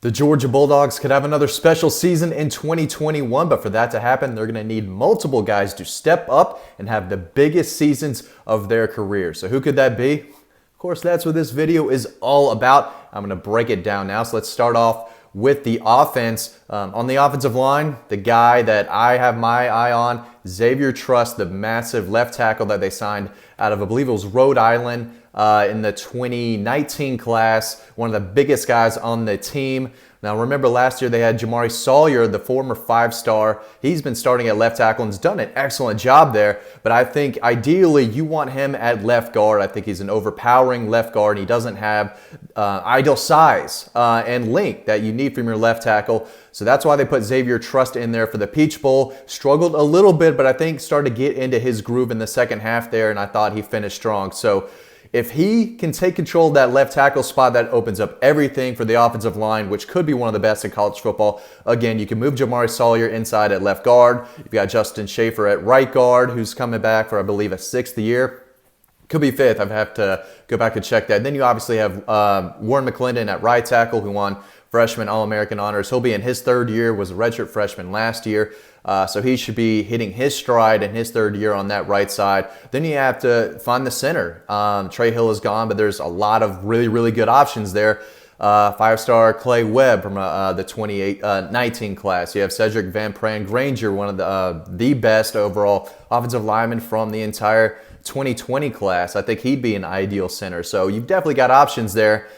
The Georgia Bulldogs could have another special season in 2021, but for that to happen, they're going to need multiple guys to step up and have the biggest seasons of their career. So who could that be? Of course, that's what this video is all about. I'm going to break it down now. So let's start off with the offense. On the offensive line, the guy that I have my eye on, Xavier Truss, the massive left tackle that they signed out of, I believe it was Rhode Island in the 2019 class, one of the biggest guys on the team. Now remember last year they had Jamari Sawyer, the former 5-star. He's been starting at left tackle and has done an excellent job there. But I think ideally you want him at left guard. I think he's an overpowering left guard. He doesn't have ideal size and length that you need from your left tackle. So that's why they put Xavier Truss in there for the Peach Bowl. Struggled a little bit, but I think started to get into his groove in the second half there, and I thought he finished strong. So if he can take control of that left tackle spot, that opens up everything for the offensive line, which could be one of the best in college football. Again, you can move Jamari Sawyer inside at left guard. You've got Justin Schaefer at right guard, who's coming back for, I believe, a 6th year. Could be 5th. I have to go back and check that. Then you obviously have Warren Mcclendon at right tackle, who won freshman All-American honors. He'll be in his 3rd year, was a redshirt freshman last year. So he should be hitting his stride in his 3rd year on that right side. Then you have to find the center. Trey Hill is gone, but there's a lot of really, really good options there. 5-star Clay Webb from the 2019 class. You have Cedric Van Pran Granger, one of the best overall offensive linemen from the entire 2020 class. I think he'd be an ideal center. So you've definitely got options there,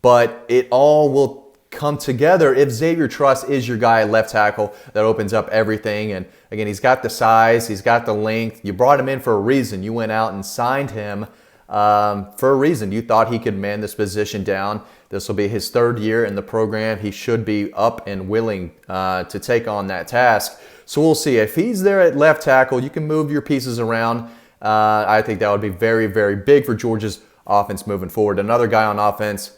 but it all will come together if Xavier Truss is your guy at left tackle. That opens up everything. And again, he's got the size, he's got the length. You brought him in for a reason. You went out and signed him for a reason. You thought he could man this position down. This will be his 3rd year in the program. He should be up and willing to take on that task. So we'll see. If he's there at left tackle, you can move your pieces around. I think that would be very, very big for Georgia's offense moving forward. Another guy on offense,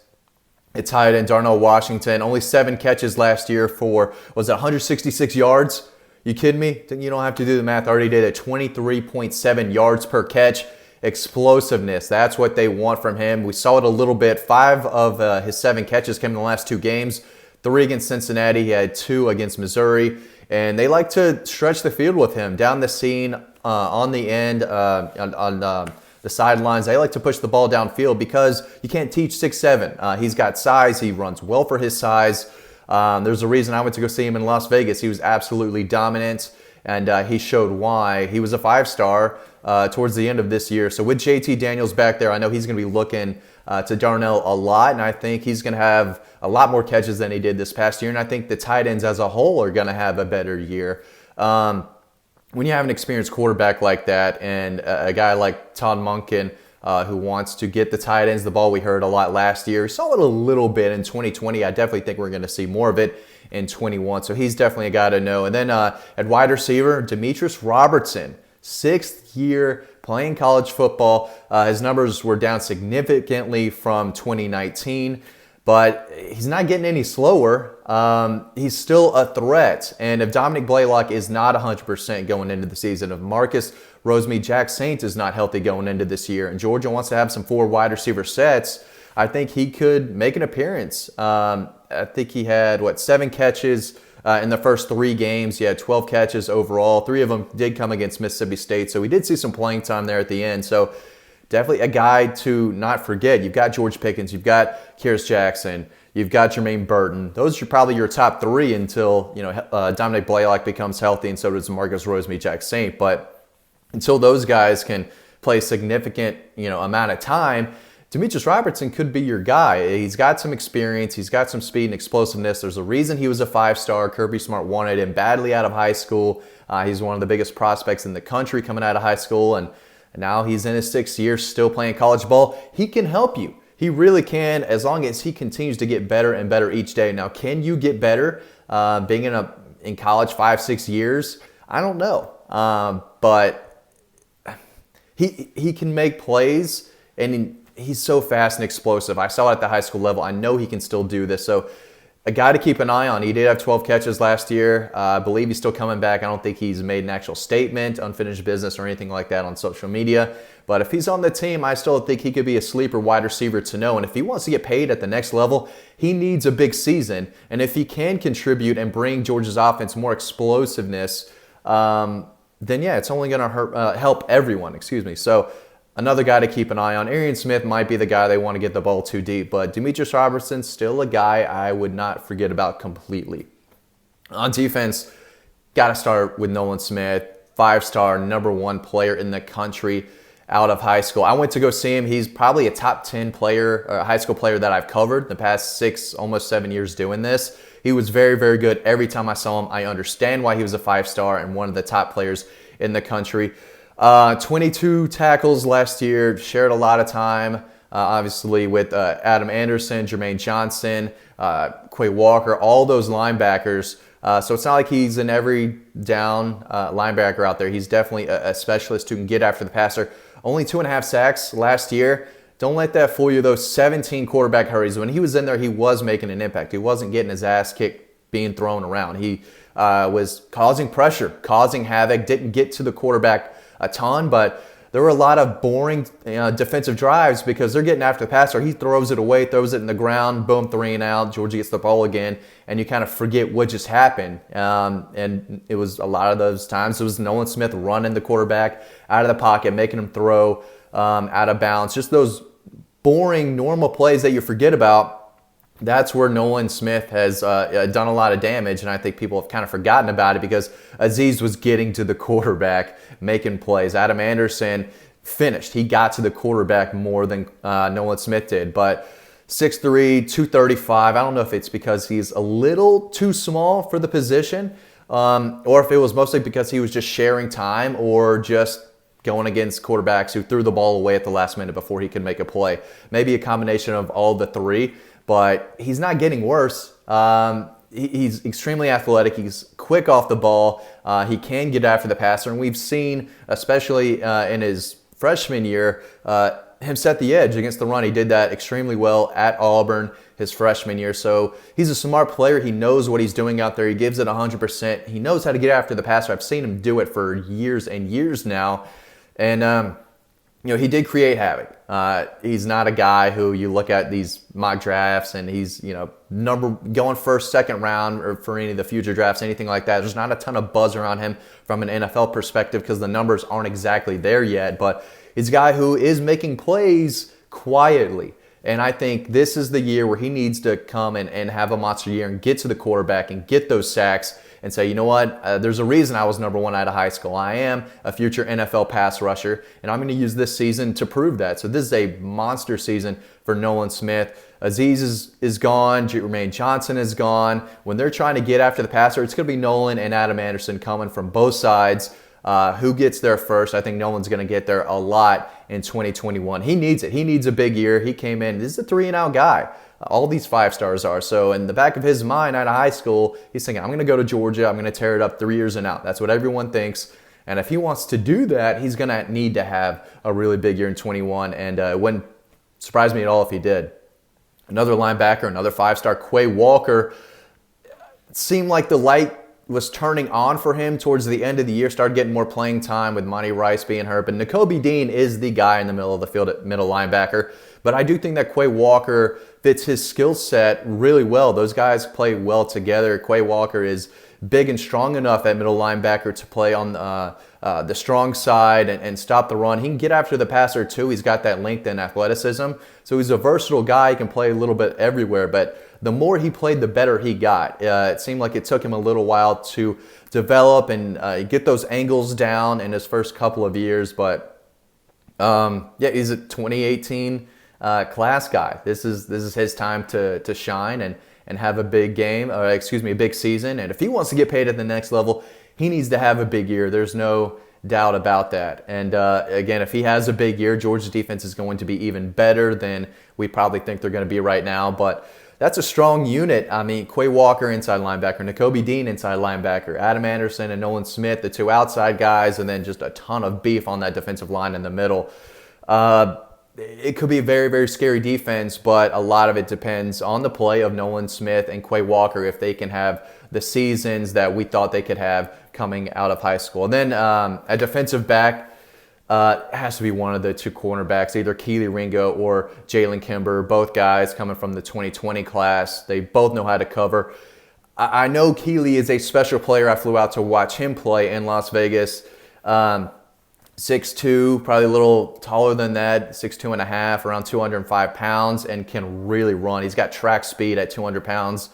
it's tight end Darnell Washington. Only 7 catches last year for, was it 166 yards? You kidding me? You don't have to do the math. I already did it. 23.7 yards per catch. Explosiveness. That's what they want from him. We saw it a little bit. 5 of his 7 catches came in the last 2 games. 3 against Cincinnati. He had 2 against Missouri. And they like to stretch the field with him. Down the seam, on the end, on the sidelines. They like to push the ball downfield because you can't teach 6'7". He's got size. He runs well for his size. There's a reason I went to go see him in Las Vegas. He was absolutely dominant, and he showed why. He was a 5-star towards the end of this year. So with JT Daniels back there, I know he's going to be looking to Darnell a lot, and I think he's going to have a lot more catches than he did this past year, and I think the tight ends as a whole are going to have a better year. When you have an experienced quarterback like that and a guy like Todd Monken who wants to get the tight ends the ball, we heard a lot last year. We saw it a little bit in 2020. I definitely think we're going to see more of it in 21. So he's definitely a guy to know. And then at wide receiver, Demetrius Robertson, 6th year playing college football. His numbers were down significantly from 2019. But he's not getting any slower. He's still a threat. And if Dominic Blaylock is not 100% going into the season, if Marcus Rosemy-Jacksaint is not healthy going into this year, and Georgia wants to have some 4 wide receiver sets, I think he could make an appearance. I think he had, 7 catches in the first 3 games. He had 12 catches overall. 3 of them did come against Mississippi State. So we did see some playing time there at the end. So definitely a guy to not forget. You've got George Pickens, you've got Kearis Jackson, you've got Jermaine Burton. Those are probably your top 3 until Dominic Blaylock becomes healthy, and so does Marcus Rosemy-Jacksaint. But until those guys can play a significant amount of time, Demetrius Robertson could be your guy. He's got some experience, he's got some speed and explosiveness. There's a reason he was a 5-star. Kirby Smart wanted him badly out of high school. He's one of the biggest prospects in the country coming out of high school, and now he's in his 6th year, still playing college ball. He can help you. He really can, as long as he continues to get better and better each day. Now, can you get better being in college 5-6 years? I don't know. But he can make plays, and he's so fast and explosive. I saw it at the high school level. I know he can still do this. So a guy to keep an eye on. He did have 12 catches last year. I believe he's still coming back. I don't think he's made an actual statement, unfinished business, or anything like that on social media. But if he's on the team, I still think he could be a sleeper wide receiver to know. And if he wants to get paid at the next level, he needs a big season. And if he can contribute and bring Georgia's offense more explosiveness, then yeah, it's only going to help everyone. So another guy to keep an eye on. Arian Smith might be the guy they want to get the ball too deep, but Demetrius Robertson, still a guy I would not forget about completely. On defense, got to start with Nolan Smith, 5-star, number 1 player in the country out of high school. I went to go see him. He's probably a top 10 player, high school player that I've covered the past 6, almost 7 years doing this. He was very, very good every time I saw him. I understand why he was a 5-star and one of the top players in the country. 22 tackles last year, shared a lot of time, obviously, with Adam Anderson, Jermaine Johnson, Quay Walker, all those linebackers. So it's not like he's an every down linebacker out there. He's definitely a specialist who can get after the passer. Only 2.5 sacks last year. Don't let that fool you, though. 17 quarterback hurries. When he was in there, he was making an impact. He wasn't getting his ass kicked being thrown around. He was causing pressure, causing havoc, didn't get to the quarterback a ton, but there were a lot of boring defensive drives because they're getting after the passer. He throws it away, throws it in the ground, boom, 3 and out. Georgia gets the ball again, and you kind of forget what just happened. And it was a lot of those times. It was Nolan Smith running the quarterback out of the pocket, making him throw out of bounds. Just those boring, normal plays that you forget about. That's where Nolan Smith has done a lot of damage, and I think people have kind of forgotten about it because Azeez was getting to the quarterback, making plays. Adam Anderson finished. He got to the quarterback more than Nolan Smith did, but 6'3", 235. I don't know if it's because he's a little too small for the position, or if it was mostly because he was just sharing time or just going against quarterbacks who threw the ball away at the last minute before he could make a play. Maybe a combination of all the three. But he's not getting worse. He's extremely athletic. He's quick off the ball. He can get after the passer. And we've seen, especially in his freshman year, him set the edge against the run. He did that extremely well at Auburn his freshman year. So he's a smart player. He knows what he's doing out there. He gives it 100%. He knows how to get after the passer. I've seen him do it for years and years now. And, he did create havoc. He's not a guy who you look at these mock drafts and he's, going first, second round or for any of the future drafts, anything like that. There's not a ton of buzz around him from an NFL perspective because the numbers aren't exactly there yet. But he's a guy who is making plays quietly. And I think this is the year where he needs to come and have a monster year and get to the quarterback and get those sacks and say, you know what, there's a reason I was number 1 out of high school. I am a future NFL pass rusher, and I'm going to use this season to prove that. So this is a monster season for Nolan Smith. Azeez is gone. Jermaine Johnson is gone. When they're trying to get after the passer, it's going to be Nolan and Adam Anderson coming from both sides. Who gets there first? I think Nolan's going to get there a lot in 2021. He needs it. He needs a big year. He came in. This is a 3-and-out guy. All these 5-stars are. So in the back of his mind out of high school, he's thinking, I'm going to go to Georgia. I'm going to tear it up 3 years and out. That's what everyone thinks. And if he wants to do that, he's going to need to have a really big year in 21. And it wouldn't surprise me at all if he did. Another linebacker, another 5-star, Kway Walker. It seemed like the light was turning on for him towards the end of the year, started getting more playing time with Monty Rice being hurt. But Nakobe Dean is the guy in the middle of the field at middle linebacker. But I do think that Quay Walker fits his skill set really well. Those guys play well together. Quay Walker is big and strong enough at middle linebacker to play on the strong side and stop the run. He can get after the passer too. He's got that length and athleticism. So he's a versatile guy. He can play a little bit everywhere. But the more he played, the better he got. It seemed like it took him a little while to develop and get those angles down in his first couple of years. But he's a 2018 class guy. This is his time to shine and have a big game, a big season. And if he wants to get paid at the next level, he needs to have a big year. There's no doubt about that. And again, if he has a big year, Georgia's defense is going to be even better than we probably think they're going to be right now. But that's a strong unit. I mean, Quay Walker, inside linebacker, Nakobe Dean, inside linebacker, Adam Anderson and Nolan Smith, the 2 outside guys, and then just a ton of beef on that defensive line in the middle. it could be a very, very scary defense, but a lot of it depends on the play of Nolan Smith and Quay Walker if they can have the seasons that we thought they could have coming out of high school. And then a defensive back has to be one of the two cornerbacks, either Keely Ringo or Jalen Kimber, both guys coming from the 2020 class. They both know how to cover. I know Keely is a special player. I flew out to watch him play in Las Vegas. 6'2", probably a little taller than that, 6'2 and a half, around 205 pounds, and can really run. He's got track speed at 200 pounds.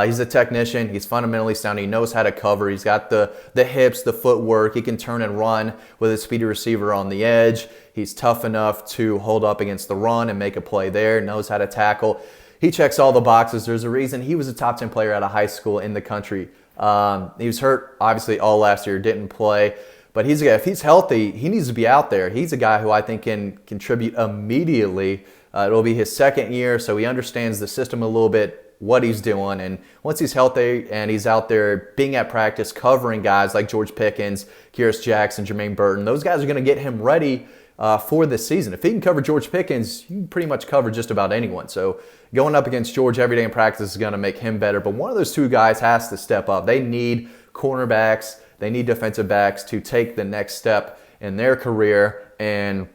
He's a technician. He's fundamentally sound. He knows how to cover. He's got the hips, the footwork. He can turn and run with a speedy receiver on the edge. He's tough enough to hold up against the run and make a play there, knows how to tackle. He checks all the boxes. There's a reason he was a top 10 player out of high school in the country. He was hurt, obviously, all last year, didn't play. But he's a guy, if he's healthy, he needs to be out there. He's a guy who I think can contribute immediately. It'll be his second year, so he understands the system a little bit, what he's doing. And once he's healthy and he's out there being at practice, covering guys like George Pickens, Kyrus Jackson, Jermaine Burton, those guys are going to get him ready for this season. If he can cover George Pickens, you can pretty much cover just about anyone. So going up against George every day in practice is going to make him better. But one of those two guys has to step up. They need cornerbacks. They need defensive backs to take the next step in their career. And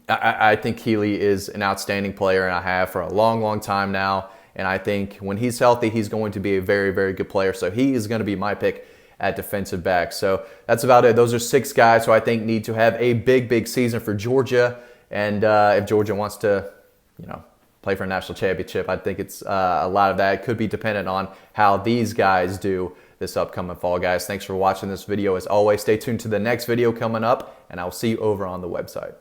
I think Keely is an outstanding player, and I have for a long, long time now. And I think when he's healthy, he's going to be a very, very good player. So he is going to be my pick at defensive back. So that's about it. Those are 6 guys who I think need to have a big, big season for Georgia. And if Georgia wants to, play for a national championship, I think it's a lot of that could be dependent on how these guys do this upcoming fall. Guys, thanks for watching this video. As always, stay tuned to the next video coming up, and I'll see you over on the website.